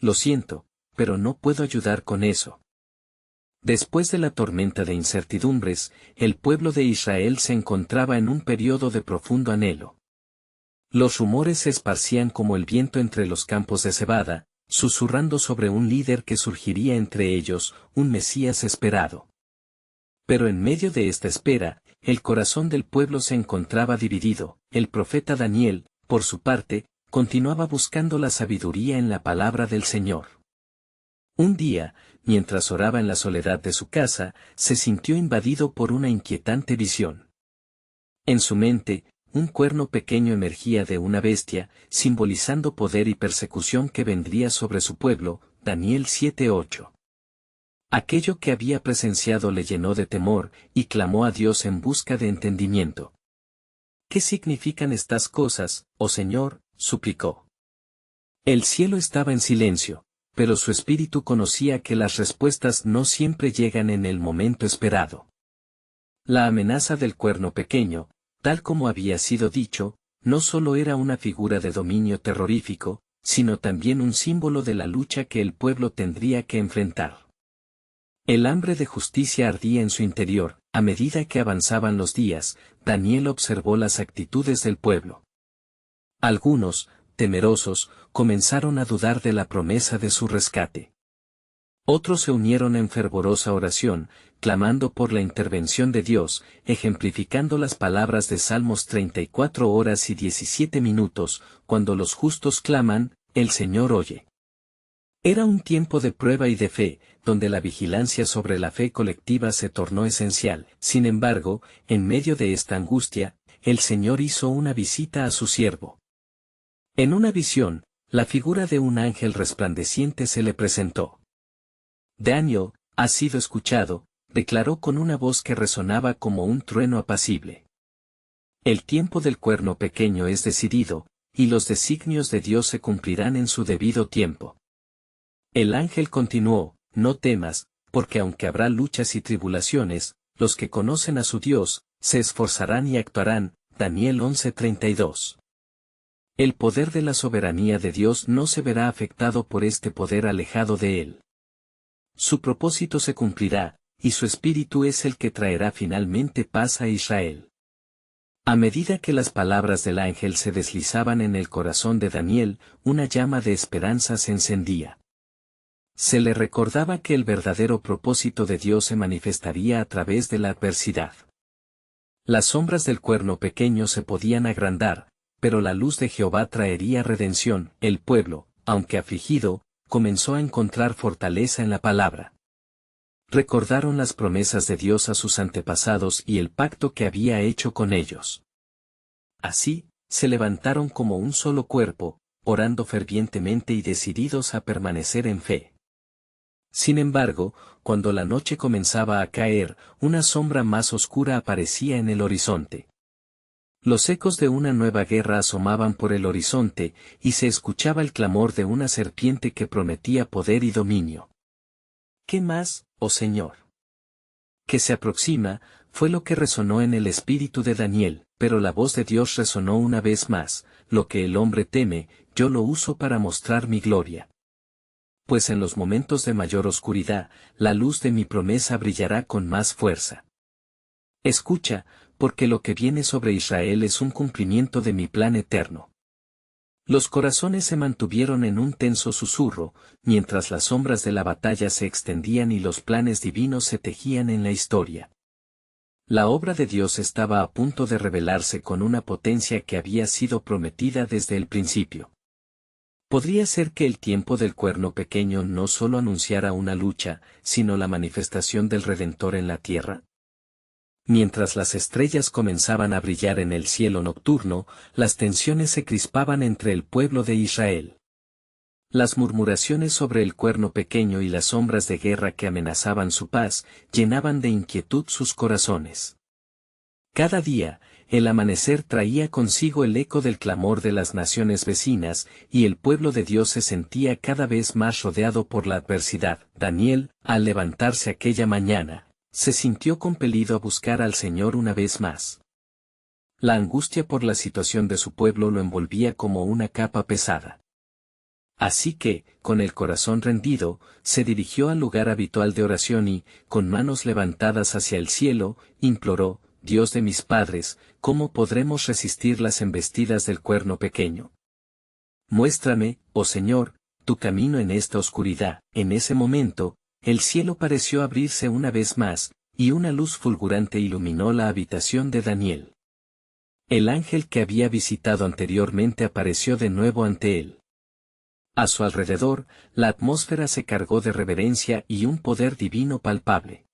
Lo siento, pero no puedo ayudar con eso. Después de la tormenta de incertidumbres, el pueblo de Israel se encontraba en un periodo de profundo anhelo. Los rumores se esparcían como el viento entre los campos de cebada, susurrando sobre un líder que surgiría entre ellos, un Mesías esperado. Pero en medio de esta espera, el corazón del pueblo se encontraba dividido. El profeta Daniel, por su parte, continuaba buscando la sabiduría en la palabra del Señor. Un día, mientras oraba en la soledad de su casa, se sintió invadido por una inquietante visión. En su mente, un cuerno pequeño emergía de una bestia, simbolizando poder y persecución que vendría sobre su pueblo. Daniel 7:8. Aquello que había presenciado le llenó de temor, y clamó a Dios en busca de entendimiento. ¿Qué significan estas cosas, oh Señor?, suplicó. El cielo estaba en silencio, pero su espíritu conocía que las respuestas no siempre llegan en el momento esperado. La amenaza del cuerno pequeño, tal como había sido dicho, no solo era una figura de dominio terrorífico, sino también un símbolo de la lucha que el pueblo tendría que enfrentar. El hambre de justicia ardía en su interior. A medida que avanzaban los días, Daniel observó las actitudes del pueblo. Algunos, temerosos, comenzaron a dudar de la promesa de su rescate. Otros se unieron en fervorosa oración, clamando por la intervención de Dios, ejemplificando las palabras de Salmos 34 horas y 17 minutos, cuando los justos claman, el Señor oye. Era un tiempo de prueba y de fe, donde la vigilancia sobre la fe colectiva se tornó esencial. Sin embargo, en medio de esta angustia, el Señor hizo una visita a su siervo. En una visión, la figura de un ángel resplandeciente se le presentó. Daniel, has sido escuchado, declaró con una voz que resonaba como un trueno apacible. El tiempo del cuerno pequeño es decidido, y los designios de Dios se cumplirán en su debido tiempo. El ángel continuó, no temas, porque aunque habrá luchas y tribulaciones, los que conocen a su Dios, se esforzarán y actuarán. Daniel 11:32. El poder de la soberanía de Dios no se verá afectado por este poder alejado de él. Su propósito se cumplirá, y su espíritu es el que traerá finalmente paz a Israel. A medida que las palabras del ángel se deslizaban en el corazón de Daniel, una llama de esperanza se encendía. Se le recordaba que el verdadero propósito de Dios se manifestaría a través de la adversidad. Las sombras del cuerno pequeño se podían agrandar, pero la luz de Jehová traería redención. El pueblo, aunque afligido, comenzó a encontrar fortaleza en la palabra. Recordaron las promesas de Dios a sus antepasados y el pacto que había hecho con ellos. Así, se levantaron como un solo cuerpo, orando fervientemente y decididos a permanecer en fe. Sin embargo, cuando la noche comenzaba a caer, una sombra más oscura aparecía en el horizonte. Los ecos de una nueva guerra asomaban por el horizonte, y se escuchaba el clamor de una serpiente que prometía poder y dominio. ¿Qué más, oh Señor? Que se aproxima, fue lo que resonó en el espíritu de Daniel, pero la voz de Dios resonó una vez más, lo que el hombre teme, yo lo uso para mostrar mi gloria. Pues en los momentos de mayor oscuridad, la luz de mi promesa brillará con más fuerza. Escucha, porque lo que viene sobre Israel es un cumplimiento de mi plan eterno. Los corazones se mantuvieron en un tenso susurro, mientras las sombras de la batalla se extendían y los planes divinos se tejían en la historia. La obra de Dios estaba a punto de revelarse con una potencia que había sido prometida desde el principio. ¿Podría ser que el tiempo del cuerno pequeño no solo anunciara una lucha, sino la manifestación del Redentor en la tierra? Mientras las estrellas comenzaban a brillar en el cielo nocturno, las tensiones se crispaban entre el pueblo de Israel. Las murmuraciones sobre el cuerno pequeño y las sombras de guerra que amenazaban su paz, llenaban de inquietud sus corazones. Cada día, el amanecer traía consigo el eco del clamor de las naciones vecinas, y el pueblo de Dios se sentía cada vez más rodeado por la adversidad. Daniel, al levantarse aquella mañana, se sintió compelido a buscar al Señor una vez más. La angustia por la situación de su pueblo lo envolvía como una capa pesada. Así que, con el corazón rendido, se dirigió al lugar habitual de oración y, con manos levantadas hacia el cielo, imploró: Dios de mis padres, ¿cómo podremos resistir las embestidas del cuerno pequeño? Muéstrame, oh Señor, tu camino en esta oscuridad. En ese momento, el cielo pareció abrirse una vez más, y una luz fulgurante iluminó la habitación de Daniel. El ángel que había visitado anteriormente apareció de nuevo ante él. A su alrededor, la atmósfera se cargó de reverencia y un poder divino palpable.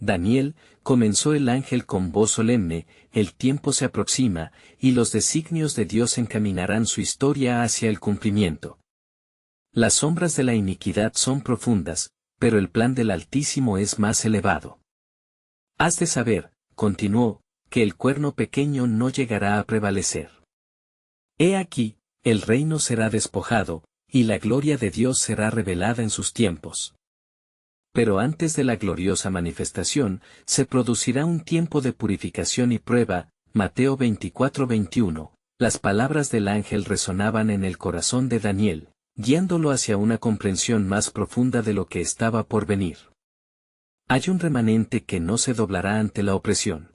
Daniel, comenzó el ángel con voz solemne, el tiempo se aproxima, y los designios de Dios encaminarán su historia hacia el cumplimiento. Las sombras de la iniquidad son profundas, pero el plan del Altísimo es más elevado. Has de saber, continuó, que el cuerno pequeño no llegará a prevalecer. He aquí, el reino será despojado, y la gloria de Dios será revelada en sus tiempos. Pero antes de la gloriosa manifestación, se producirá un tiempo de purificación y prueba. Mateo 24:21. Las palabras del ángel resonaban en el corazón de Daniel, guiándolo hacia una comprensión más profunda de lo que estaba por venir. Hay un remanente que no se doblará ante la opresión.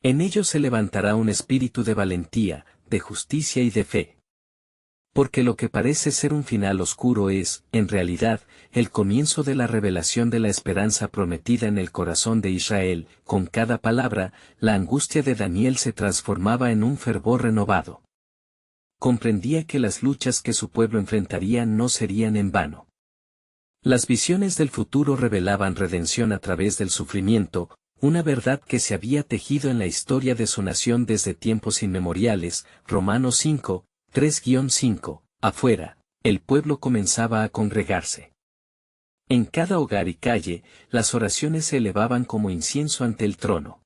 En ellos se levantará un espíritu de valentía, de justicia y de fe. Porque lo que parece ser un final oscuro es, en realidad, el comienzo de la revelación de la esperanza prometida en el corazón de Israel. Con cada palabra, la angustia de Daniel se transformaba en un fervor renovado. Comprendía que las luchas que su pueblo enfrentaría no serían en vano. Las visiones del futuro revelaban redención a través del sufrimiento, una verdad que se había tejido en la historia de su nación desde tiempos inmemoriales. Romanos 5, 3-5, afuera, el pueblo comenzaba a congregarse. En cada hogar y calle, las oraciones se elevaban como incienso ante el trono.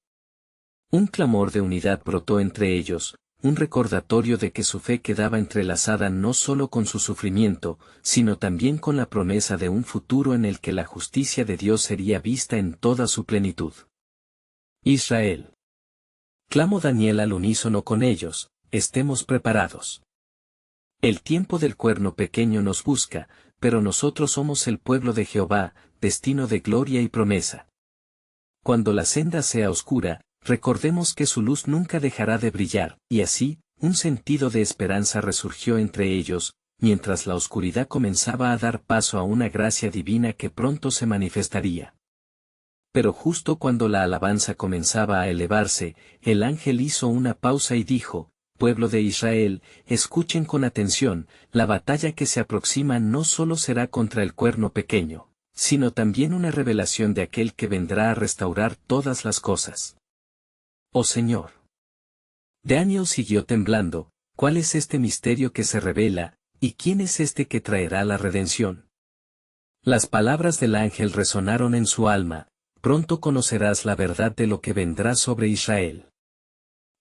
Un clamor de unidad brotó entre ellos, un recordatorio de que su fe quedaba entrelazada no solo con su sufrimiento, sino también con la promesa de un futuro en el que la justicia de Dios sería vista en toda su plenitud. Israel. Clamó Daniel al unísono con ellos: estemos preparados. El tiempo del cuerno pequeño nos busca, pero nosotros somos el pueblo de Jehová, destino de gloria y promesa. Cuando la senda sea oscura, recordemos que su luz nunca dejará de brillar, y así, un sentido de esperanza resurgió entre ellos, mientras la oscuridad comenzaba a dar paso a una gracia divina que pronto se manifestaría. Pero justo cuando la alabanza comenzaba a elevarse, el ángel hizo una pausa y dijo: pueblo de Israel, escuchen con atención, la batalla que se aproxima no solo será contra el cuerno pequeño, sino también una revelación de aquel que vendrá a restaurar todas las cosas. Oh Señor. Daniel siguió temblando: ¿cuál es este misterio que se revela, y quién es este que traerá la redención? Las palabras del ángel resonaron en su alma: pronto conocerás la verdad de lo que vendrá sobre Israel.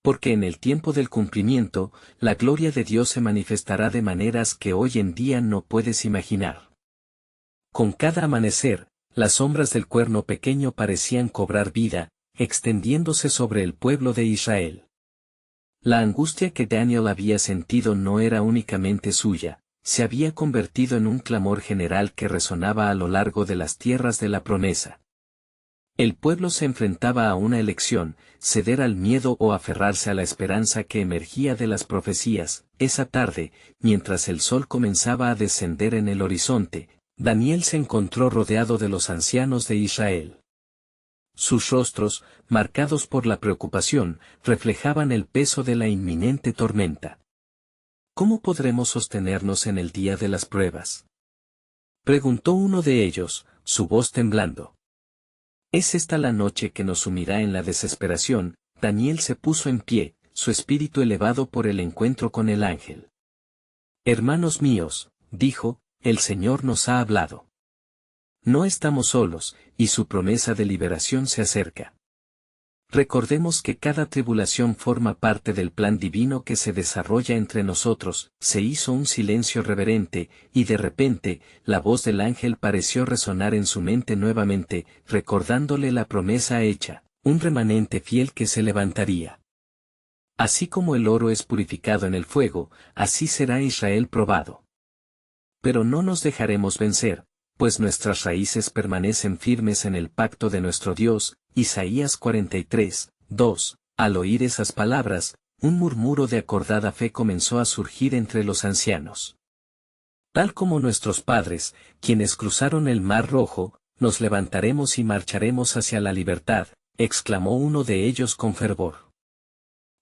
Porque en el tiempo del cumplimiento, la gloria de Dios se manifestará de maneras que hoy en día no puedes imaginar. Con cada amanecer, las sombras del cuerno pequeño parecían cobrar vida, extendiéndose sobre el pueblo de Israel. La angustia que Daniel había sentido no era únicamente suya, se había convertido en un clamor general que resonaba a lo largo de las tierras de la promesa. El pueblo se enfrentaba a una elección: ceder al miedo o aferrarse a la esperanza que emergía de las profecías. Esa tarde, mientras el sol comenzaba a descender en el horizonte, Daniel se encontró rodeado de los ancianos de Israel. Sus rostros, marcados por la preocupación, reflejaban el peso de la inminente tormenta. ¿Cómo podremos sostenernos en el día de las pruebas?, preguntó uno de ellos, su voz temblando. ¿Es esta la noche que nos sumirá en la desesperación? Daniel se puso en pie, su espíritu elevado por el encuentro con el ángel. Hermanos míos, dijo, el Señor nos ha hablado. No estamos solos, y su promesa de liberación se acerca. Recordemos que cada tribulación forma parte del plan divino que se desarrolla entre nosotros. Se hizo un silencio reverente, y de repente, la voz del ángel pareció resonar en su mente nuevamente, recordándole la promesa hecha: un remanente fiel que se levantaría. Así como el oro es purificado en el fuego, así será Israel probado. Pero no nos dejaremos vencer, pues nuestras raíces permanecen firmes en el pacto de nuestro Dios. Isaías 43, 2. Al oír esas palabras, un murmuro de acordada fe comenzó a surgir entre los ancianos. Tal como nuestros padres, quienes cruzaron el Mar Rojo, nos levantaremos y marcharemos hacia la libertad, exclamó uno de ellos con fervor.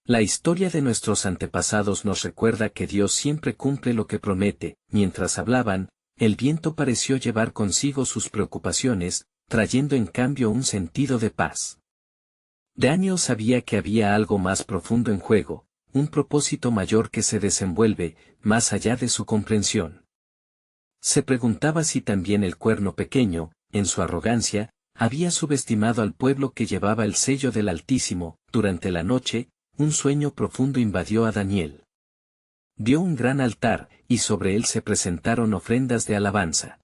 La historia de nuestros antepasados nos recuerda que Dios siempre cumple lo que promete. Mientras hablaban, el viento pareció llevar consigo sus preocupaciones, trayendo en cambio un sentido de paz. Daniel sabía que había algo más profundo en juego, un propósito mayor que se desenvuelve, más allá de su comprensión. Se preguntaba si también el cuerno pequeño, en su arrogancia, había subestimado al pueblo que llevaba el sello del Altísimo. Durante la noche, un sueño profundo invadió a Daniel. Vio un gran altar, y sobre él se presentaron ofrendas de alabanza.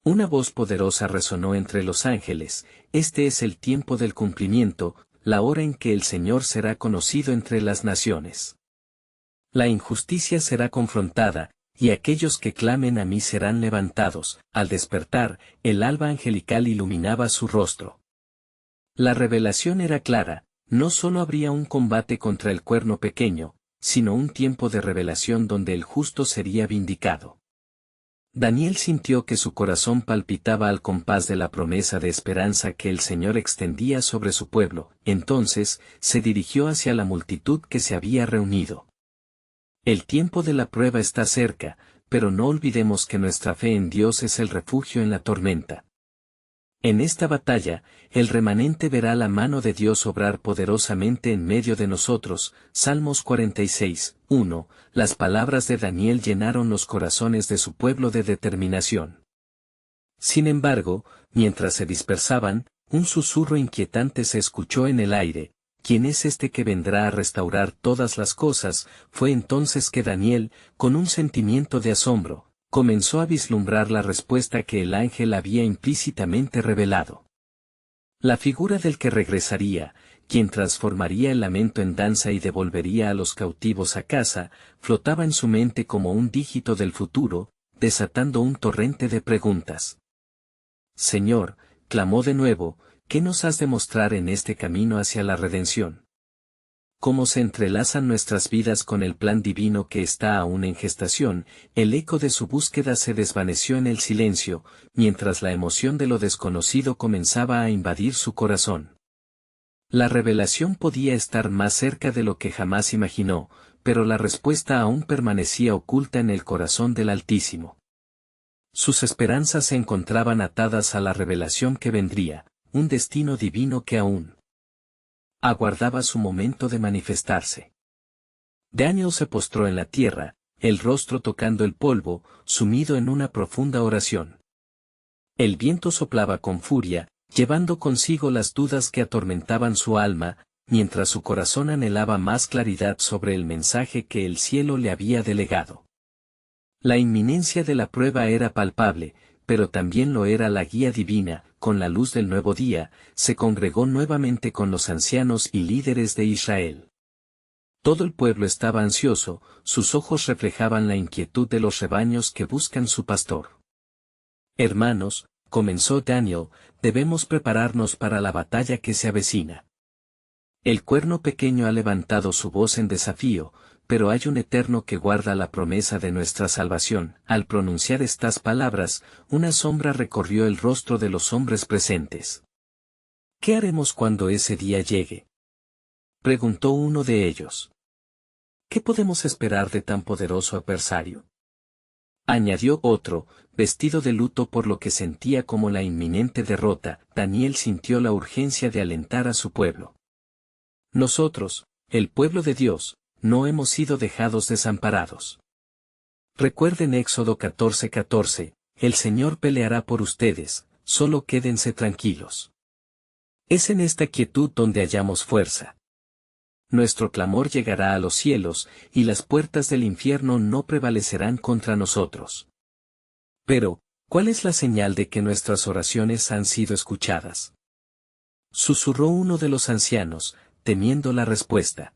Una voz poderosa resonó entre los ángeles: este es el tiempo del cumplimiento, la hora en que el Señor será conocido entre las naciones. La injusticia será confrontada, y aquellos que clamen a mí serán levantados. Al despertar, el alba angelical iluminaba su rostro. La revelación era clara: no solo habría un combate contra el cuerno pequeño, sino un tiempo de revelación donde el justo sería vindicado. Daniel sintió que su corazón palpitaba al compás de la promesa de esperanza que el Señor extendía sobre su pueblo. Entonces, se dirigió hacia la multitud que se había reunido. El tiempo de la prueba está cerca, pero no olvidemos que nuestra fe en Dios es el refugio en la tormenta. En esta batalla, el remanente verá la mano de Dios obrar poderosamente en medio de nosotros. Salmos 46, 1. Las palabras de Daniel llenaron los corazones de su pueblo de determinación. Sin embargo, mientras se dispersaban, un susurro inquietante se escuchó en el aire: ¿quién es este que vendrá a restaurar todas las cosas? Fue entonces que Daniel, con un sentimiento de asombro, comenzó a vislumbrar la respuesta que el ángel había implícitamente revelado. La figura del que regresaría, quien transformaría el lamento en danza y devolvería a los cautivos a casa, flotaba en su mente como un dígito del futuro, desatando un torrente de preguntas. Señor, clamó de nuevo, ¿qué nos has de mostrar en este camino hacia la redención? Cómo se entrelazan nuestras vidas con el plan divino que está aún en gestación. El eco de su búsqueda se desvaneció en el silencio, mientras la emoción de lo desconocido comenzaba a invadir su corazón. La revelación podía estar más cerca de lo que jamás imaginó, pero la respuesta aún permanecía oculta en el corazón del Altísimo. Sus esperanzas se encontraban atadas a la revelación que vendría, un destino divino que aún aguardaba su momento de manifestarse. Daniel se postró en la tierra, el rostro tocando el polvo, sumido en una profunda oración. El viento soplaba con furia, llevando consigo las dudas que atormentaban su alma, mientras su corazón anhelaba más claridad sobre el mensaje que el cielo le había delegado. La inminencia de la prueba era palpable, pero también lo era la guía divina. Con la luz del nuevo día, se congregó nuevamente con los ancianos y líderes de Israel. Todo el pueblo estaba ansioso, sus ojos reflejaban la inquietud de los rebaños que buscan su pastor. Hermanos, comenzó Daniel, debemos prepararnos para la batalla que se avecina. El cuerno pequeño ha levantado su voz en desafío, pero hay un Eterno que guarda la promesa de nuestra salvación. Al pronunciar estas palabras, una sombra recorrió el rostro de los hombres presentes. ¿Qué haremos cuando ese día llegue?, preguntó uno de ellos. ¿Qué podemos esperar de tan poderoso adversario?, añadió otro, vestido de luto por lo que sentía como la inminente derrota. Daniel sintió la urgencia de alentar a su pueblo. Nosotros, el pueblo de Dios, no hemos sido dejados desamparados. Recuerden Éxodo 14:14, el Señor peleará por ustedes, solo quédense tranquilos. Es en esta quietud donde hallamos fuerza. Nuestro clamor llegará a los cielos, y las puertas del infierno no prevalecerán contra nosotros. Pero, ¿cuál es la señal de que nuestras oraciones han sido escuchadas?, susurró uno de los ancianos, temiendo la respuesta.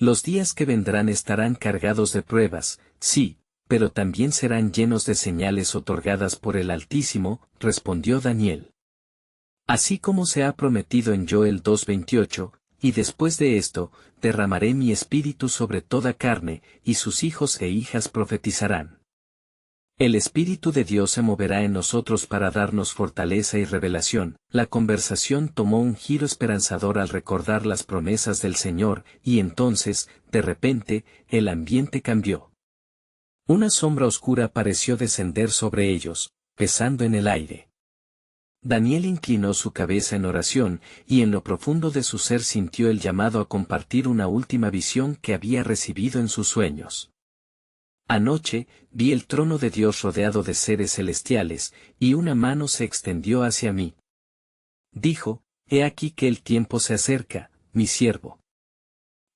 Los días que vendrán estarán cargados de pruebas, sí, pero también serán llenos de señales otorgadas por el Altísimo, respondió Daniel. Así como se ha prometido en Joel 2:28, y después de esto, derramaré mi espíritu sobre toda carne, y sus hijos e hijas profetizarán. El Espíritu de Dios se moverá en nosotros para darnos fortaleza y revelación. La conversación tomó un giro esperanzador al recordar las promesas del Señor, y entonces, de repente, el ambiente cambió. Una sombra oscura pareció descender sobre ellos, pesando en el aire. Daniel inclinó su cabeza en oración, y en lo profundo de su ser sintió el llamado a compartir una última visión que había recibido en sus sueños. Anoche, vi el trono de Dios rodeado de seres celestiales, y una mano se extendió hacia mí. Dijo, he aquí que el tiempo se acerca, mi siervo.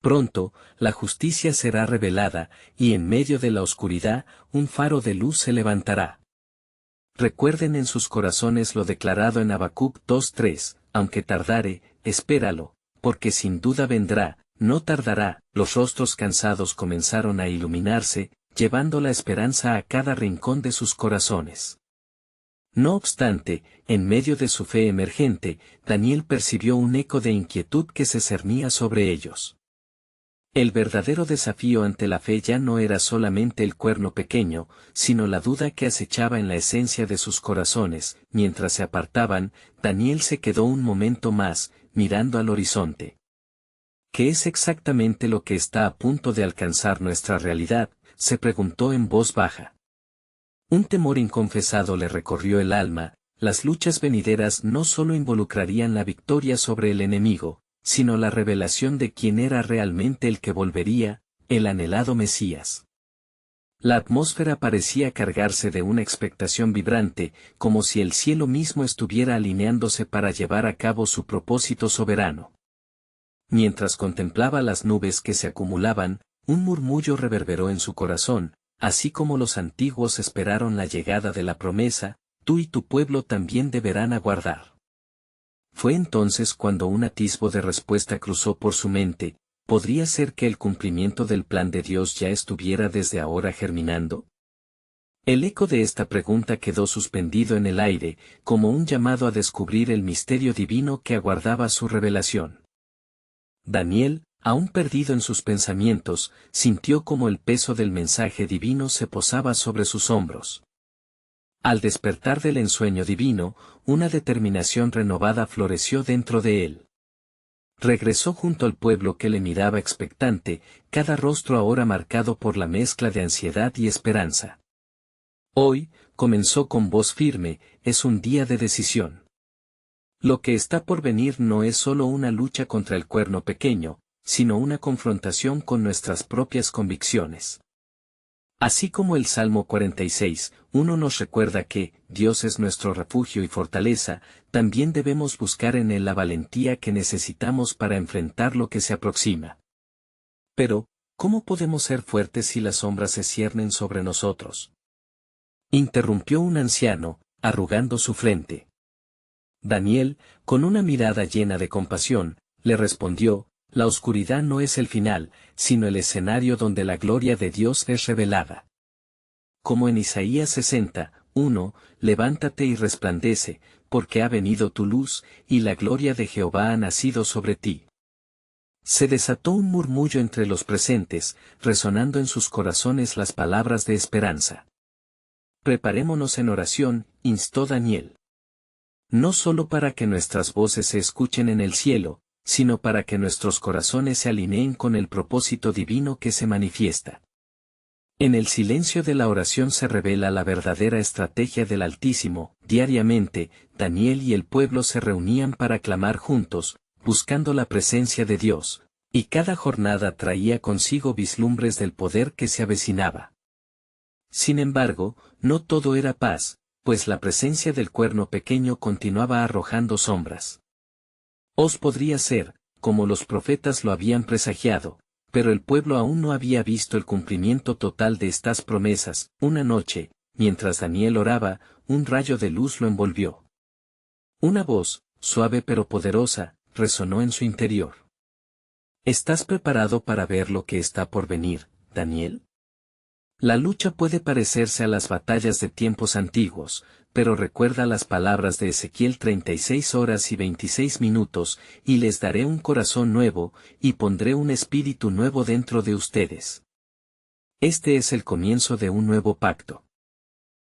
Pronto, la justicia será revelada, y en medio de la oscuridad, un faro de luz se levantará. Recuerden en sus corazones lo declarado en Habacuc 2:3, aunque tardare, espéralo, porque sin duda vendrá, no tardará. Los rostros cansados comenzaron a iluminarse, llevando la esperanza a cada rincón de sus corazones. No obstante, en medio de su fe emergente, Daniel percibió un eco de inquietud que se cernía sobre ellos. El verdadero desafío ante la fe ya no era solamente el cuerno pequeño, sino la duda que acechaba en la esencia de sus corazones. Mientras se apartaban, Daniel se quedó un momento más, mirando al horizonte. ¿Qué es exactamente lo que está a punto de alcanzar nuestra realidad?, se preguntó en voz baja. Un temor inconfesado le recorrió el alma. Las luchas venideras no solo involucrarían la victoria sobre el enemigo, sino la revelación de quién era realmente el que volvería, el anhelado Mesías. La atmósfera parecía cargarse de una expectación vibrante, como si el cielo mismo estuviera alineándose para llevar a cabo su propósito soberano. Mientras contemplaba las nubes que se acumulaban, un murmullo reverberó en su corazón, así como los antiguos esperaron la llegada de la promesa, tú y tu pueblo también deberán aguardar. Fue entonces cuando un atisbo de respuesta cruzó por su mente. ¿Podría ser que el cumplimiento del plan de Dios ya estuviera desde ahora germinando? El eco de esta pregunta quedó suspendido en el aire, como un llamado a descubrir el misterio divino que aguardaba su revelación. Daniel, aún perdido en sus pensamientos, sintió como el peso del mensaje divino se posaba sobre sus hombros. Al despertar del ensueño divino, una determinación renovada floreció dentro de él. Regresó junto al pueblo que le miraba expectante, cada rostro ahora marcado por la mezcla de ansiedad y esperanza. Hoy, comenzó con voz firme, es un día de decisión. Lo que está por venir no es solo una lucha contra el cuerno pequeño, sino una confrontación con nuestras propias convicciones. Así como el Salmo 46:1 nos recuerda que Dios es nuestro refugio y fortaleza, también debemos buscar en Él la valentía que necesitamos para enfrentar lo que se aproxima. Pero, ¿cómo podemos ser fuertes si las sombras se ciernen sobre nosotros?, interrumpió un anciano, arrugando su frente. Daniel, con una mirada llena de compasión, le respondió, la oscuridad no es el final, sino el escenario donde la gloria de Dios es revelada. Como en Isaías 60:1, levántate y resplandece, porque ha venido tu luz, y la gloria de Jehová ha nacido sobre ti. Se desató un murmullo entre los presentes, resonando en sus corazones las palabras de esperanza. Preparémonos en oración, instó Daniel. No solo para que nuestras voces se escuchen en el cielo, sino para que nuestros corazones se alineen con el propósito divino que se manifiesta. En el silencio de la oración se revela la verdadera estrategia del Altísimo. Diariamente, Daniel y el pueblo se reunían para clamar juntos, buscando la presencia de Dios, y cada jornada traía consigo vislumbres del poder que se avecinaba. Sin embargo, no todo era paz, pues la presencia del cuerno pequeño continuaba arrojando sombras. Os podría ser, como los profetas lo habían presagiado, pero el pueblo aún no había visto el cumplimiento total de estas promesas. Una noche, mientras Daniel oraba, un rayo de luz lo envolvió. Una voz, suave pero poderosa, resonó en su interior. ¿Estás preparado para ver lo que está por venir, Daniel? La lucha puede parecerse a las batallas de tiempos antiguos, pero recuerda las palabras de Ezequiel 36 horas y 26 minutos, y les daré un corazón nuevo, y pondré un espíritu nuevo dentro de ustedes. Este es el comienzo de un nuevo pacto.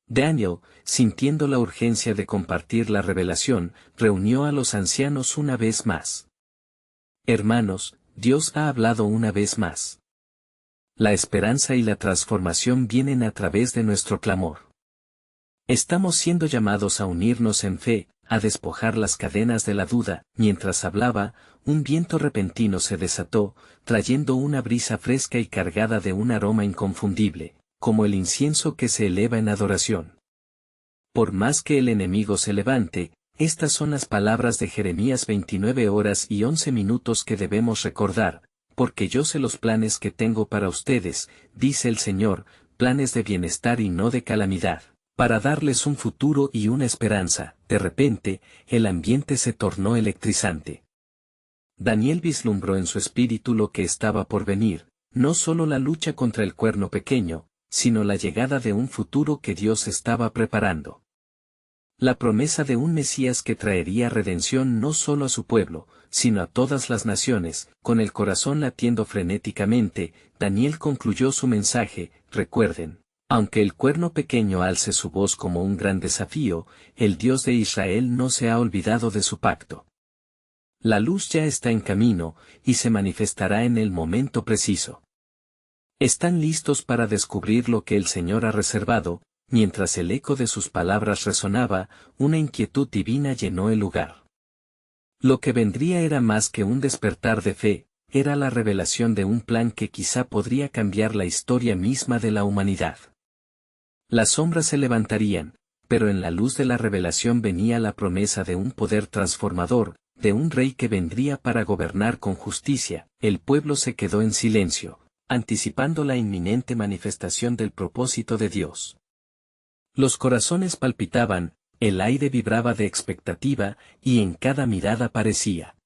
Daniel, sintiendo la urgencia de compartir la revelación, reunió a los ancianos una vez más. Hermanos, Dios ha hablado una vez más. La esperanza y la transformación vienen a través de nuestro clamor. Estamos siendo llamados a unirnos en fe, a despojar las cadenas de la duda. Mientras hablaba, un viento repentino se desató, trayendo una brisa fresca y cargada de un aroma inconfundible, como el incienso que se eleva en adoración. Por más que el enemigo se levante, estas son las palabras de Jeremías 29 horas y 11 minutos que debemos recordar, porque yo sé los planes que tengo para ustedes, dice el Señor, planes de bienestar y no de calamidad, para darles un futuro y una esperanza. De repente, el ambiente se tornó electrizante. Daniel vislumbró en su espíritu lo que estaba por venir, no solo la lucha contra el cuerno pequeño, sino la llegada de un futuro que Dios estaba preparando. La promesa de un Mesías que traería redención no solo a su pueblo, sino a todas las naciones. Con el corazón latiendo frenéticamente, Daniel concluyó su mensaje. Recuerden, aunque el cuerno pequeño alce su voz como un gran desafío, el Dios de Israel no se ha olvidado de su pacto. La luz ya está en camino, y se manifestará en el momento preciso. ¿Están listos para descubrir lo que el Señor ha reservado? Mientras el eco de sus palabras resonaba, una inquietud divina llenó el lugar. Lo que vendría era más que un despertar de fe, era la revelación de un plan que quizá podría cambiar la historia misma de la humanidad. Las sombras se levantarían, pero en la luz de la revelación venía la promesa de un poder transformador, de un rey que vendría para gobernar con justicia. El pueblo se quedó en silencio, anticipando la inminente manifestación del propósito de Dios. Los corazones palpitaban, el aire vibraba de expectativa, y en cada mirada parecía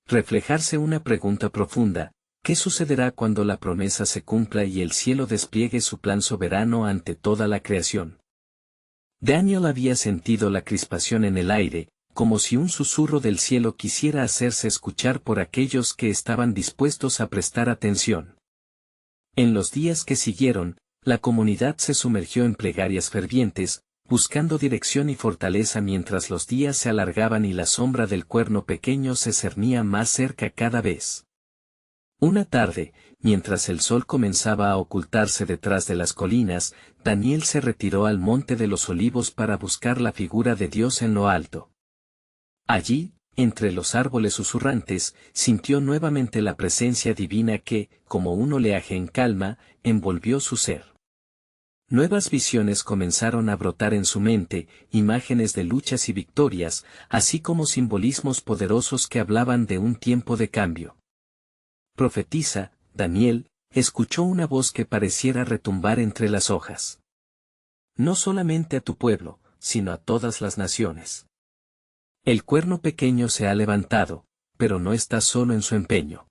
reflejarse una pregunta profunda: ¿qué sucederá cuando la promesa se cumpla y el cielo despliegue su plan soberano ante toda la creación? Daniel había sentido la crispación en el aire, como si un susurro del cielo quisiera hacerse escuchar por aquellos que estaban dispuestos a prestar atención. En los días que siguieron, la comunidad se sumergió en plegarias fervientes, buscando dirección y fortaleza mientras los días se alargaban y la sombra del cuerno pequeño se cernía más cerca cada vez. Una tarde, mientras el sol comenzaba a ocultarse detrás de las colinas, Daniel se retiró al Monte de los Olivos para buscar la figura de Dios en lo alto. Allí, entre los árboles susurrantes, sintió nuevamente la presencia divina que, como un oleaje en calma, envolvió su ser. Nuevas visiones comenzaron a brotar en su mente, imágenes de luchas y victorias, así como simbolismos poderosos que hablaban de un tiempo de cambio. Profetiza, Daniel, escuchó una voz que pareciera retumbar entre las hojas. No solamente a tu pueblo, sino a todas las naciones. El cuerno pequeño se ha levantado, pero no está solo en su empeño.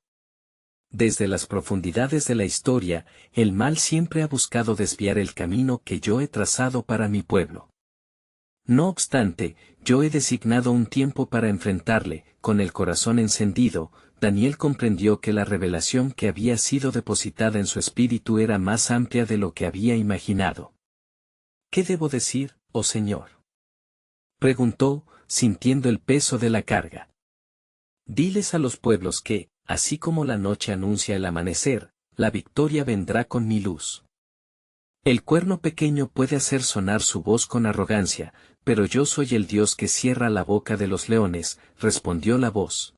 Desde las profundidades de la historia, el mal siempre ha buscado desviar el camino que yo he trazado para mi pueblo. No obstante, yo he designado un tiempo para enfrentarle. Con el corazón encendido, Daniel comprendió que la revelación que había sido depositada en su espíritu era más amplia de lo que había imaginado. ¿Qué debo decir, oh Señor?, preguntó, sintiendo el peso de la carga. Diles a los pueblos que, así como la noche anuncia el amanecer, la victoria vendrá con mi luz. El cuerno pequeño puede hacer sonar su voz con arrogancia, pero yo soy el Dios que cierra la boca de los leones, respondió la voz.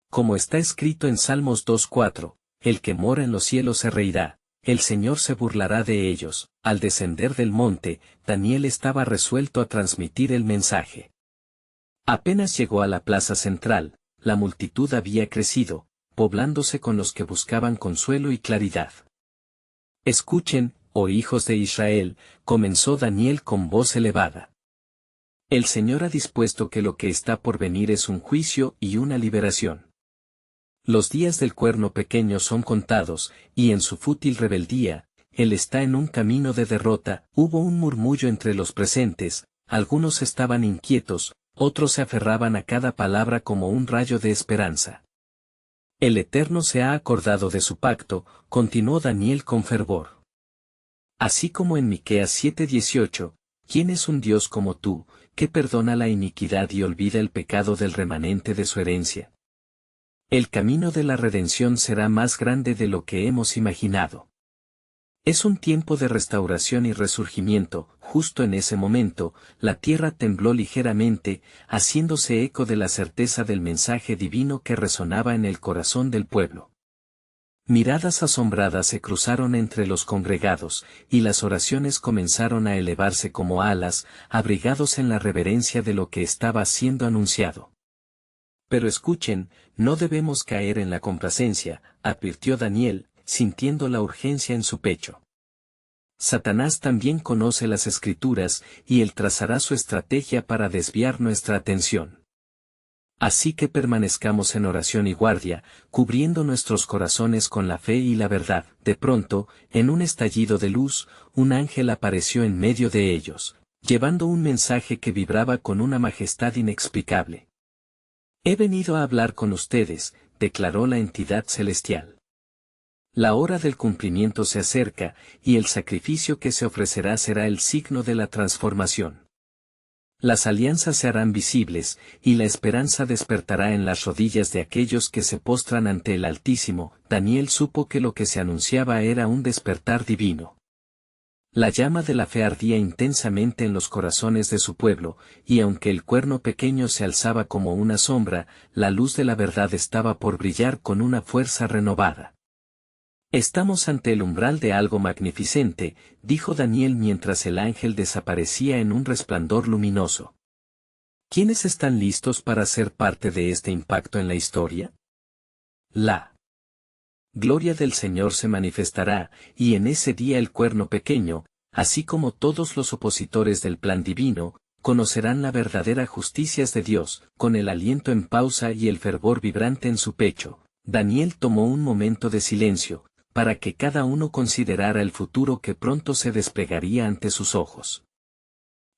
Como está escrito en Salmos 2:4, el que mora en los cielos se reirá, el Señor se burlará de ellos. Al descender del monte, Daniel estaba resuelto a transmitir el mensaje. Apenas llegó a la plaza central, la multitud había crecido, poblándose con los que buscaban consuelo y claridad. Escuchen, oh hijos de Israel, comenzó Daniel con voz elevada. El Señor ha dispuesto que lo que está por venir es un juicio y una liberación. Los días del cuerno pequeño son contados, y en su fútil rebeldía, él está en un camino de derrota. Hubo un murmullo entre los presentes, algunos estaban inquietos, otros se aferraban a cada palabra como un rayo de esperanza. El Eterno se ha acordado de su pacto, continuó Daniel con fervor. Así como en Miqueas 7:18, ¿quién es un Dios como tú, que perdona la iniquidad y olvida el pecado del remanente de su herencia? El camino de la redención será más grande de lo que hemos imaginado. Es un tiempo de restauración y resurgimiento. Justo en ese momento, la tierra tembló ligeramente, haciéndose eco de la certeza del mensaje divino que resonaba en el corazón del pueblo. Miradas asombradas se cruzaron entre los congregados, y las oraciones comenzaron a elevarse como alas, abrigados en la reverencia de lo que estaba siendo anunciado. Pero escuchen, no debemos caer en la complacencia, advirtió Daniel, sintiendo la urgencia en su pecho. Satanás también conoce las Escrituras, y él trazará su estrategia para desviar nuestra atención. Así que permanezcamos en oración y guardia, cubriendo nuestros corazones con la fe y la verdad. De pronto, en un estallido de luz, un ángel apareció en medio de ellos, llevando un mensaje que vibraba con una majestad inexplicable. He venido a hablar con ustedes, declaró la entidad celestial. La hora del cumplimiento se acerca, y el sacrificio que se ofrecerá será el signo de la transformación. Las alianzas se harán visibles, y la esperanza despertará en las rodillas de aquellos que se postran ante el Altísimo. Daniel supo que lo que se anunciaba era un despertar divino. La llama de la fe ardía intensamente en los corazones de su pueblo, y aunque el cuerno pequeño se alzaba como una sombra, la luz de la verdad estaba por brillar con una fuerza renovada. Estamos ante el umbral de algo magnificente, dijo Daniel mientras el ángel desaparecía en un resplandor luminoso. ¿Quiénes están listos para ser parte de este impacto en la historia? La gloria del Señor se manifestará, y en ese día el cuerno pequeño, así como todos los opositores del plan divino, conocerán la verdadera justicia de Dios. Con el aliento en pausa y el fervor vibrante en su pecho, Daniel tomó un momento de silencio, para que cada uno considerara el futuro que pronto se desplegaría ante sus ojos.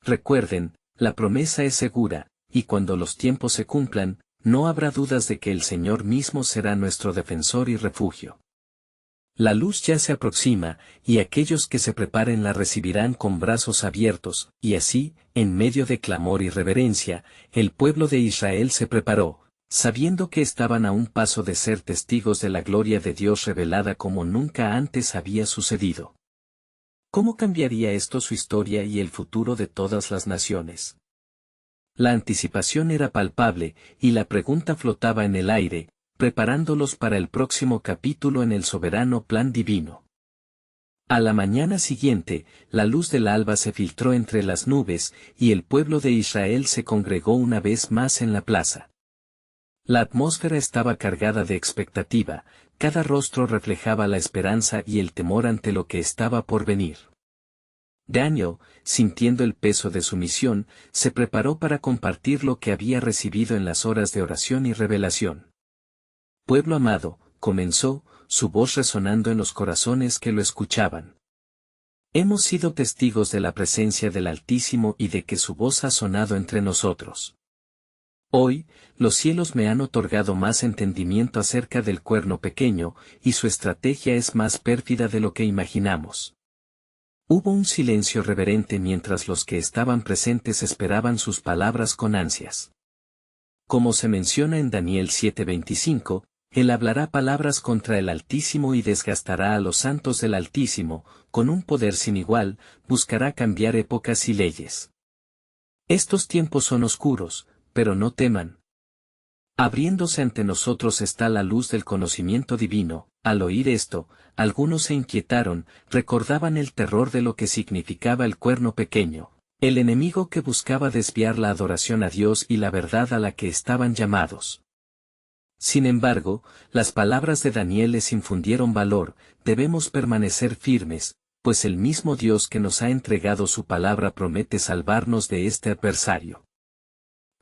Recuerden, la promesa es segura, y cuando los tiempos se cumplan, no habrá dudas de que el Señor mismo será nuestro defensor y refugio. La luz ya se aproxima, y aquellos que se preparen la recibirán con brazos abiertos, y así, en medio de clamor y reverencia, el pueblo de Israel se preparó, sabiendo que estaban a un paso de ser testigos de la gloria de Dios revelada como nunca antes había sucedido. ¿Cómo cambiaría esto su historia y el futuro de todas las naciones? La anticipación era palpable, y la pregunta flotaba en el aire, preparándolos para el próximo capítulo en el soberano plan divino. A la mañana siguiente, la luz del alba se filtró entre las nubes, y el pueblo de Israel se congregó una vez más en la plaza. La atmósfera estaba cargada de expectativa, cada rostro reflejaba la esperanza y el temor ante lo que estaba por venir. Daniel, sintiendo el peso de su misión, se preparó para compartir lo que había recibido en las horas de oración y revelación. Pueblo amado, comenzó, su voz resonando en los corazones que lo escuchaban. Hemos sido testigos de la presencia del Altísimo y de que su voz ha sonado entre nosotros. Hoy, los cielos me han otorgado más entendimiento acerca del cuerno pequeño, y su estrategia es más pérfida de lo que imaginamos. Hubo un silencio reverente mientras los que estaban presentes esperaban sus palabras con ansias. Como se menciona en Daniel 7:25, él hablará palabras contra el Altísimo y desgastará a los santos del Altísimo, con un poder sin igual, buscará cambiar épocas y leyes. Estos tiempos son oscuros, pero no teman. Abriéndose ante nosotros está la luz del conocimiento divino. Al oír esto, algunos se inquietaron, recordaban el terror de lo que significaba el cuerno pequeño, el enemigo que buscaba desviar la adoración a Dios y la verdad a la que estaban llamados. Sin embargo, las palabras de Daniel les infundieron valor. Debemos permanecer firmes, pues el mismo Dios que nos ha entregado su palabra promete salvarnos de este adversario.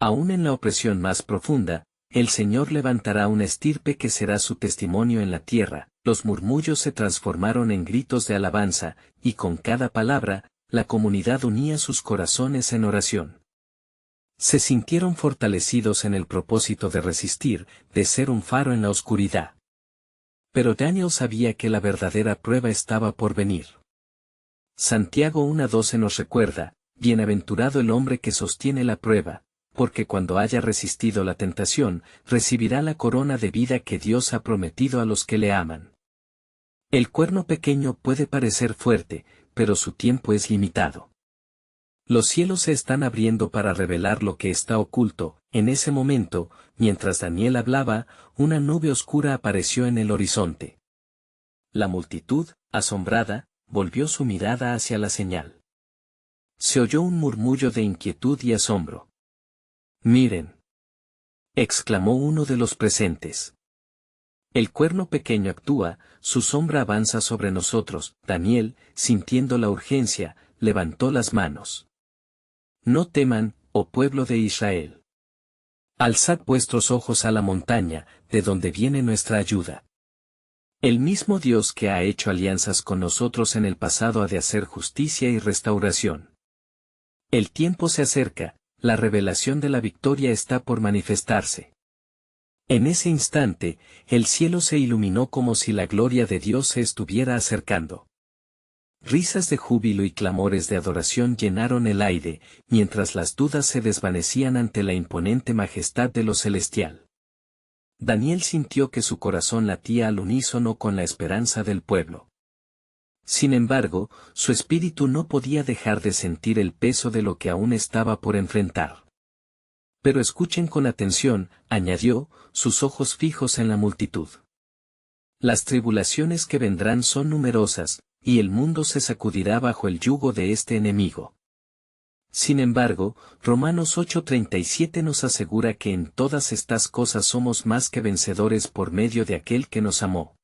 Aún en la opresión más profunda, el Señor levantará una estirpe que será su testimonio en la tierra. Los murmullos se transformaron en gritos de alabanza, y con cada palabra, la comunidad unía sus corazones en oración. Se sintieron fortalecidos en el propósito de resistir, de ser un faro en la oscuridad. Pero Daniel sabía que la verdadera prueba estaba por venir. Santiago 1:12 nos recuerda: bienaventurado el hombre que sostiene la prueba, porque cuando haya resistido la tentación, recibirá la corona de vida que Dios ha prometido a los que le aman. El cuerno pequeño puede parecer fuerte, pero su tiempo es limitado. Los cielos se están abriendo para revelar lo que está oculto. En ese momento, mientras Daniel hablaba, una nube oscura apareció en el horizonte. La multitud, asombrada, volvió su mirada hacia la señal. Se oyó un murmullo de inquietud y asombro. «Miren», exclamó uno de los presentes. «El cuerno pequeño actúa, su sombra avanza sobre nosotros». Daniel, sintiendo la urgencia, levantó las manos. «No teman, oh pueblo de Israel. Alzad vuestros ojos a la montaña, de donde viene nuestra ayuda. El mismo Dios que ha hecho alianzas con nosotros en el pasado ha de hacer justicia y restauración. El tiempo se acerca, la revelación de la victoria está por manifestarse». En ese instante, el cielo se iluminó como si la gloria de Dios se estuviera acercando. Risas de júbilo y clamores de adoración llenaron el aire, mientras las dudas se desvanecían ante la imponente majestad de lo celestial. Daniel sintió que su corazón latía al unísono con la esperanza del pueblo. Sin embargo, su espíritu no podía dejar de sentir el peso de lo que aún estaba por enfrentar. «Pero escuchen con atención», añadió, sus ojos fijos en la multitud. «Las tribulaciones que vendrán son numerosas, y el mundo se sacudirá bajo el yugo de este enemigo. Sin embargo, Romanos 8:37 nos asegura que en todas estas cosas somos más que vencedores por medio de aquel que nos amó.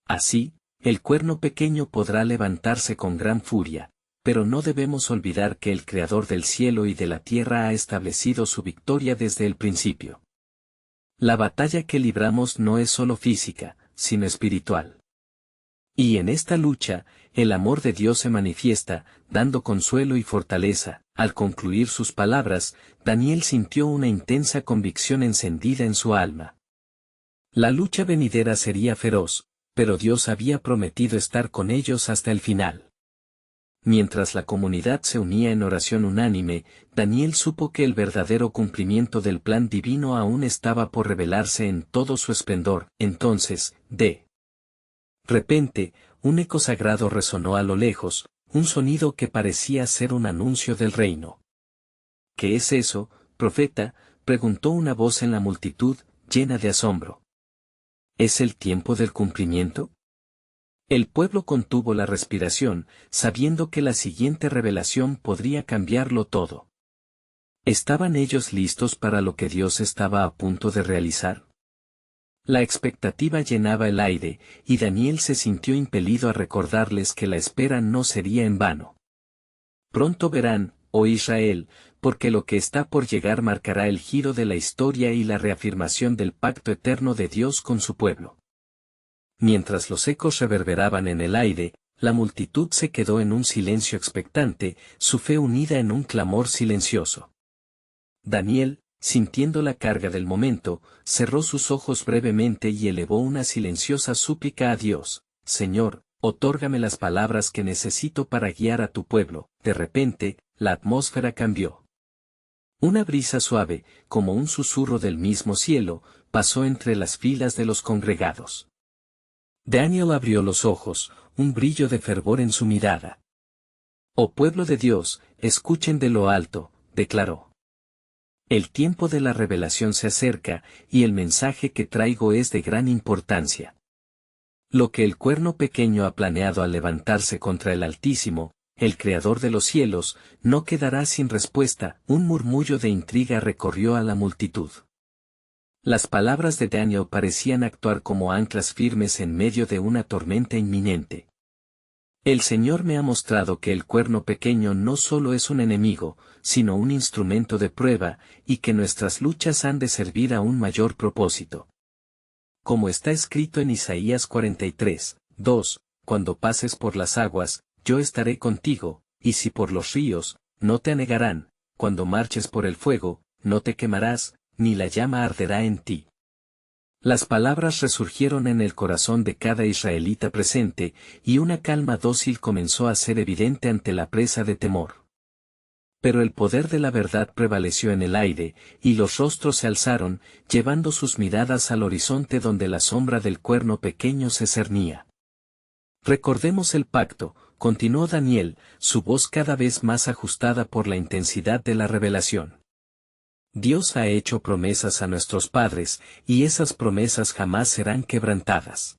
Así, el cuerno pequeño podrá levantarse con gran furia, pero no debemos olvidar que el Creador del cielo y de la tierra ha establecido su victoria desde el principio. La batalla que libramos no es solo física, sino espiritual. Y en esta lucha, el amor de Dios se manifiesta, dando consuelo y fortaleza». Al concluir sus palabras, Daniel sintió una intensa convicción encendida en su alma. La lucha venidera sería feroz, pero Dios había prometido estar con ellos hasta el final. Mientras la comunidad se unía en oración unánime, Daniel supo que el verdadero cumplimiento del plan divino aún estaba por revelarse en todo su esplendor. Entonces, de repente, un eco sagrado resonó a lo lejos, un sonido que parecía ser un anuncio del reino. «¿Qué es eso, profeta?», preguntó una voz en la multitud, llena de asombro. «¿Es el tiempo del cumplimiento?». El pueblo contuvo la respiración, sabiendo que la siguiente revelación podría cambiarlo todo. ¿Estaban ellos listos para lo que Dios estaba a punto de realizar? La expectativa llenaba el aire, y Daniel se sintió impelido a recordarles que la espera no sería en vano. «Pronto verán, oh Israel, porque lo que está por llegar marcará el giro de la historia y la reafirmación del pacto eterno de Dios con su pueblo». Mientras los ecos reverberaban en el aire, la multitud se quedó en un silencio expectante, su fe unida en un clamor silencioso. Daniel, sintiendo la carga del momento, cerró sus ojos brevemente y elevó una silenciosa súplica a Dios: «Señor, otórgame las palabras que necesito para guiar a tu pueblo». De repente, la atmósfera cambió. Una brisa suave, como un susurro del mismo cielo, pasó entre las filas de los congregados. Daniel abrió los ojos, un brillo de fervor en su mirada. «Oh pueblo de Dios, escuchen de lo alto», declaró. «El tiempo de la revelación se acerca, y el mensaje que traigo es de gran importancia. Lo que el cuerno pequeño ha planeado al levantarse contra el Altísimo, el Creador de los cielos, no quedará sin respuesta». Un murmullo de intriga recorrió a la multitud. Las palabras de Daniel parecían actuar como anclas firmes en medio de una tormenta inminente. El Señor me ha mostrado que el cuerno pequeño no solo es un enemigo, sino un instrumento de prueba, y que nuestras luchas han de servir a un mayor propósito. Como está escrito en Isaías 43, 2, cuando pases por las aguas, yo estaré contigo, y si por los ríos, no te anegarán, cuando marches por el fuego, no te quemarás, ni la llama arderá en ti. Las palabras resurgieron en el corazón de cada israelita presente, y una calma dócil comenzó a ser evidente ante la presa de temor. Pero el poder de la verdad prevaleció en el aire, y los rostros se alzaron, llevando sus miradas al horizonte donde la sombra del cuerno pequeño se cernía. Recordemos el pacto, continuó Daniel, su voz cada vez más ajustada por la intensidad de la revelación. Dios ha hecho promesas a nuestros padres, y esas promesas jamás serán quebrantadas.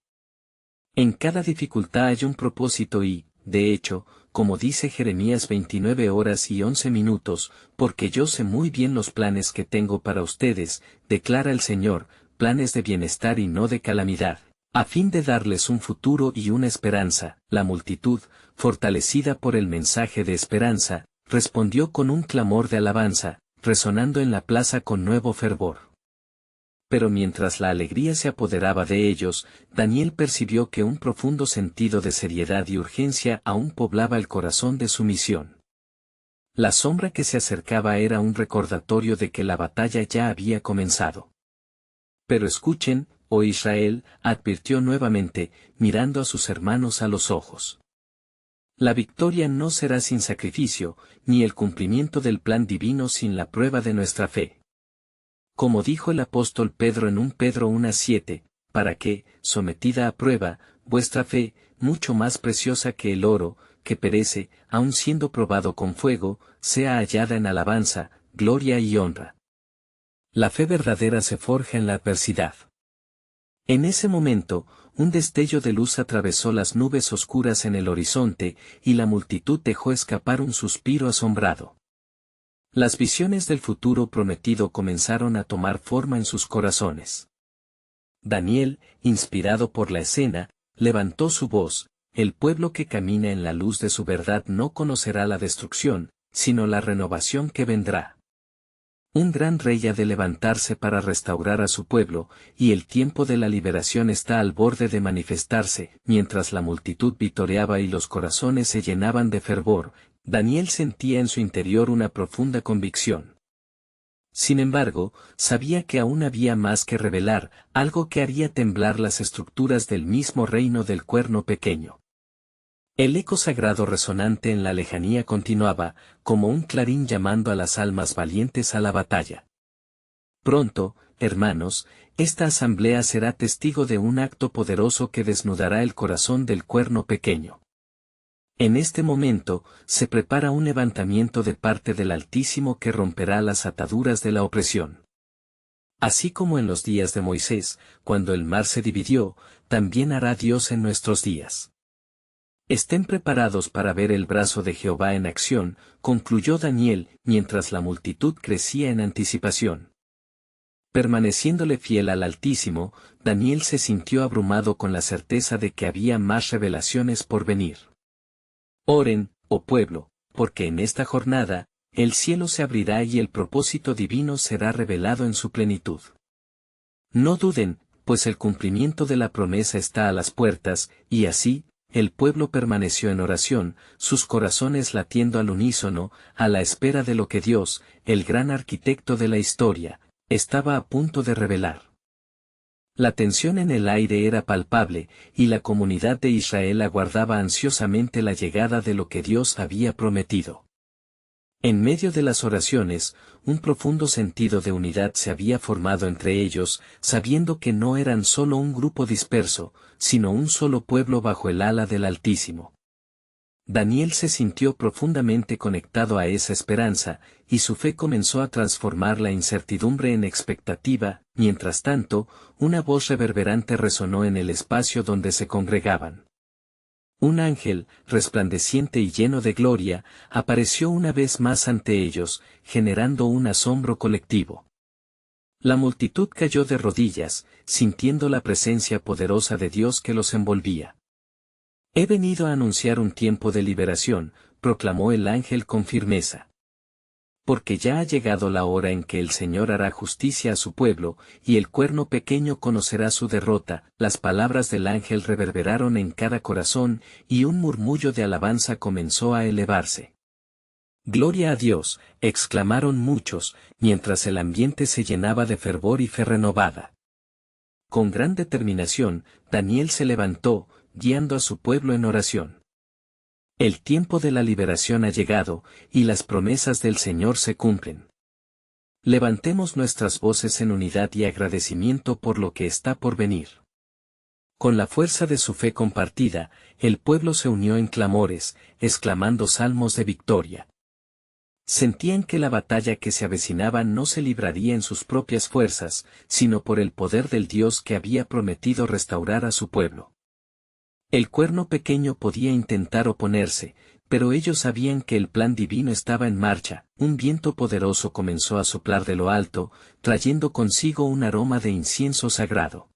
En cada dificultad hay un propósito y, de hecho, como dice Jeremías 29:11, porque yo sé muy bien los planes que tengo para ustedes, declara el Señor, planes de bienestar y no de calamidad, a fin de darles un futuro y una esperanza. La multitud, fortalecida por el mensaje de esperanza, respondió con un clamor de alabanza, resonando en la plaza con nuevo fervor. Pero mientras la alegría se apoderaba de ellos, Daniel percibió que un profundo sentido de seriedad y urgencia aún poblaba el corazón de su misión. La sombra que se acercaba era un recordatorio de que la batalla ya había comenzado. Pero escuchen, oh Israel, advirtió nuevamente, mirando a sus hermanos a los ojos. La victoria no será sin sacrificio, ni el cumplimiento del plan divino sin la prueba de nuestra fe. Como dijo el apóstol Pedro en 1 Pedro 1:7, para que, sometida a prueba, vuestra fe, mucho más preciosa que el oro, que perece, aun siendo probado con fuego, sea hallada en alabanza, gloria y honra. La fe verdadera se forja en la adversidad. En ese momento, un destello de luz atravesó las nubes oscuras en el horizonte, y la multitud dejó escapar un suspiro asombrado. Las visiones del futuro prometido comenzaron a tomar forma en sus corazones. Daniel, inspirado por la escena, levantó su voz: el pueblo que camina en la luz de su verdad no conocerá la destrucción, sino la renovación que vendrá. Un gran rey ha de levantarse para restaurar a su pueblo, y el tiempo de la liberación está al borde de manifestarse. Mientras la multitud vitoreaba y los corazones se llenaban de fervor, Daniel sentía en su interior una profunda convicción. Sin embargo, sabía que aún había más que revelar, algo que haría temblar las estructuras del mismo reino del cuerno pequeño. El eco sagrado resonante en la lejanía continuaba, como un clarín llamando a las almas valientes a la batalla. Pronto, hermanos, esta asamblea será testigo de un acto poderoso que desnudará el corazón del cuerno pequeño. En este momento, se prepara un levantamiento de parte del Altísimo que romperá las ataduras de la opresión. Así como en los días de Moisés, cuando el mar se dividió, también hará Dios en nuestros días. Estén preparados para ver el brazo de Jehová en acción, concluyó Daniel, mientras la multitud crecía en anticipación. Permaneciéndole fiel al Altísimo, Daniel se sintió abrumado con la certeza de que había más revelaciones por venir. Oren, oh pueblo, porque en esta jornada, el cielo se abrirá y el propósito divino será revelado en su plenitud. No duden, pues el cumplimiento de la promesa está a las puertas, y así, el pueblo permaneció en oración, sus corazones latiendo al unísono, a la espera de lo que Dios, el gran arquitecto de la historia, estaba a punto de revelar. La tensión en el aire era palpable, y la comunidad de Israel aguardaba ansiosamente la llegada de lo que Dios había prometido. En medio de las oraciones, un profundo sentido de unidad se había formado entre ellos, sabiendo que no eran solo un grupo disperso, sino un solo pueblo bajo el ala del Altísimo. Daniel se sintió profundamente conectado a esa esperanza, y su fe comenzó a transformar la incertidumbre en expectativa. Mientras tanto, una voz reverberante resonó en el espacio donde se congregaban. Un ángel, resplandeciente y lleno de gloria, apareció una vez más ante ellos, generando un asombro colectivo. La multitud cayó de rodillas, sintiendo la presencia poderosa de Dios que los envolvía. He venido a anunciar un tiempo de liberación, proclamó el ángel con firmeza. Porque ya ha llegado la hora en que el Señor hará justicia a su pueblo, y el cuerno pequeño conocerá su derrota. Las palabras del ángel reverberaron en cada corazón, y un murmullo de alabanza comenzó a elevarse. Gloria a Dios, exclamaron muchos, mientras el ambiente se llenaba de fervor y fe renovada. Con gran determinación, Daniel se levantó, guiando a su pueblo en oración. El tiempo de la liberación ha llegado, y las promesas del Señor se cumplen. Levantemos nuestras voces en unidad y agradecimiento por lo que está por venir. Con la fuerza de su fe compartida, el pueblo se unió en clamores, exclamando salmos de victoria. Sentían que la batalla que se avecinaba no se libraría en sus propias fuerzas, sino por el poder del Dios que había prometido restaurar a su pueblo. El cuerno pequeño podía intentar oponerse, pero ellos sabían que el plan divino estaba en marcha. Un viento poderoso comenzó a soplar de lo alto, trayendo consigo un aroma de incienso sagrado.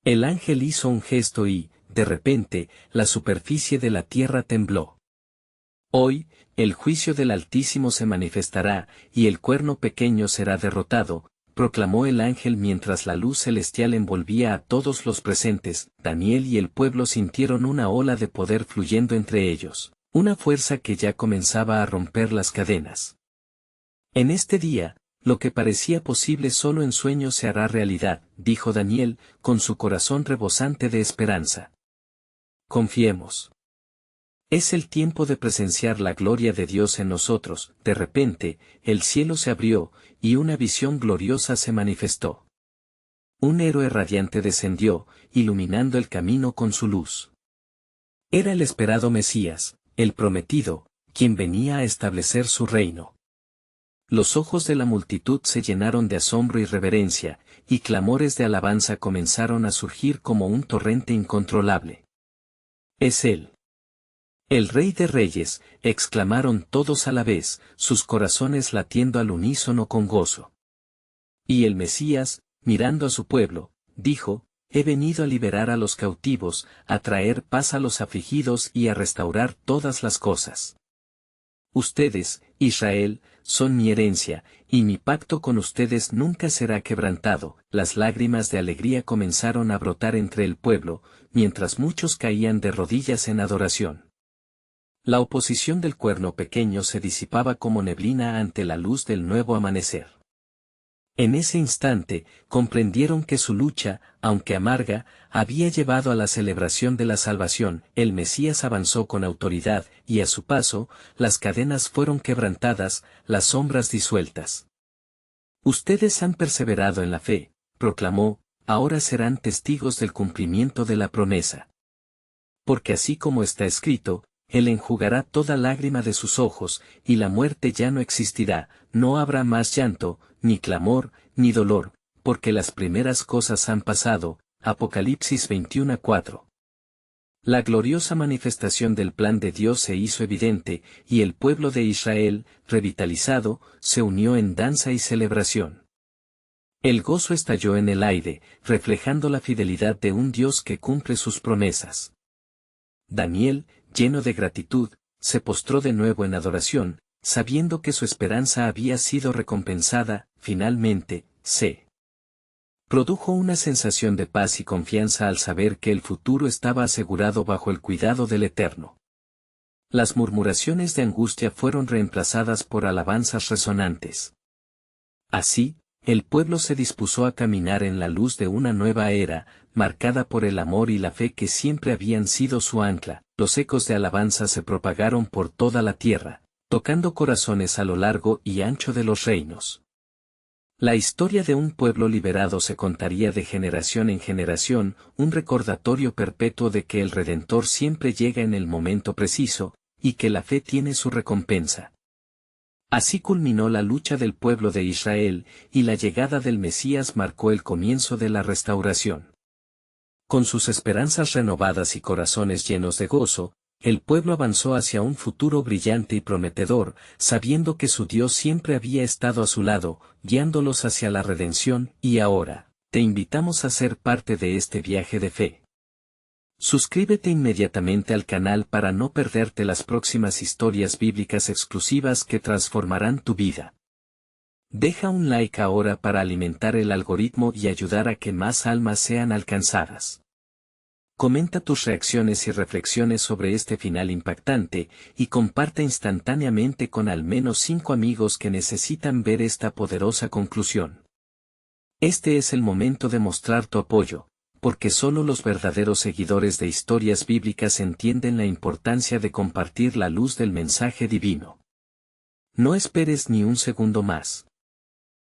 El ángel hizo un gesto y, de repente, la superficie de la tierra tembló. Hoy, el juicio del Altísimo se manifestará, y el cuerno pequeño será derrotado, proclamó el ángel mientras la luz celestial envolvía a todos los presentes. Daniel y el pueblo sintieron una ola de poder fluyendo entre ellos, una fuerza que ya comenzaba a romper las cadenas. En este día, lo que parecía posible solo en sueños se hará realidad, dijo Daniel, con su corazón rebosante de esperanza. Confiemos. Es el tiempo de presenciar la gloria de Dios en nosotros. De repente, el cielo se abrió, y una visión gloriosa se manifestó. Un héroe radiante descendió, iluminando el camino con su luz. Era el esperado Mesías, el prometido, quien venía a establecer su reino. Los ojos de la multitud se llenaron de asombro y reverencia, y clamores de alabanza comenzaron a surgir como un torrente incontrolable. Es él. El Rey de Reyes, exclamaron todos a la vez, sus corazones latiendo al unísono con gozo. Y el Mesías, mirando a su pueblo, dijo, he venido a liberar a los cautivos, a traer paz a los afligidos y a restaurar todas las cosas. Ustedes, Israel, son mi herencia, y mi pacto con ustedes nunca será quebrantado. Las lágrimas de alegría comenzaron a brotar entre el pueblo, mientras muchos caían de rodillas en adoración. La oposición del cuerno pequeño se disipaba como neblina ante la luz del nuevo amanecer. En ese instante, comprendieron que su lucha, aunque amarga, había llevado a la celebración de la salvación. El Mesías avanzó con autoridad, y a su paso, las cadenas fueron quebrantadas, las sombras disueltas. Ustedes han perseverado en la fe, proclamó, ahora serán testigos del cumplimiento de la promesa. Porque así como está escrito, Él enjugará toda lágrima de sus ojos, y la muerte ya no existirá, no habrá más llanto, ni clamor, ni dolor, porque las primeras cosas han pasado. Apocalipsis 21:4. La gloriosa manifestación del plan de Dios se hizo evidente, y el pueblo de Israel, revitalizado, se unió en danza y celebración. El gozo estalló en el aire, reflejando la fidelidad de un Dios que cumple sus promesas. Daniel, lleno de gratitud, se postró de nuevo en adoración, sabiendo que su esperanza había sido recompensada. Finalmente, se produjo una sensación de paz y confianza al saber que el futuro estaba asegurado bajo el cuidado del Eterno. Las murmuraciones de angustia fueron reemplazadas por alabanzas resonantes. Así, el pueblo se dispuso a caminar en la luz de una nueva era, marcada por el amor y la fe que siempre habían sido su ancla. Los ecos de alabanza se propagaron por toda la tierra, tocando corazones a lo largo y ancho de los reinos. La historia de un pueblo liberado se contaría de generación en generación, un recordatorio perpetuo de que el Redentor siempre llega en el momento preciso, y que la fe tiene su recompensa. Así culminó la lucha del pueblo de Israel, y la llegada del Mesías marcó el comienzo de la restauración. Con sus esperanzas renovadas y corazones llenos de gozo, el pueblo avanzó hacia un futuro brillante y prometedor, sabiendo que su Dios siempre había estado a su lado, guiándolos hacia la redención. Y ahora, te invitamos a ser parte de este viaje de fe. Suscríbete inmediatamente al canal para no perderte las próximas historias bíblicas exclusivas que transformarán tu vida. Deja un like ahora para alimentar el algoritmo y ayudar a que más almas sean alcanzadas. Comenta tus reacciones y reflexiones sobre este final impactante, y comparte instantáneamente con al menos 5 amigos que necesitan ver esta poderosa conclusión. Este es el momento de mostrar tu apoyo, porque solo los verdaderos seguidores de historias bíblicas entienden la importancia de compartir la luz del mensaje divino. No esperes ni un segundo más.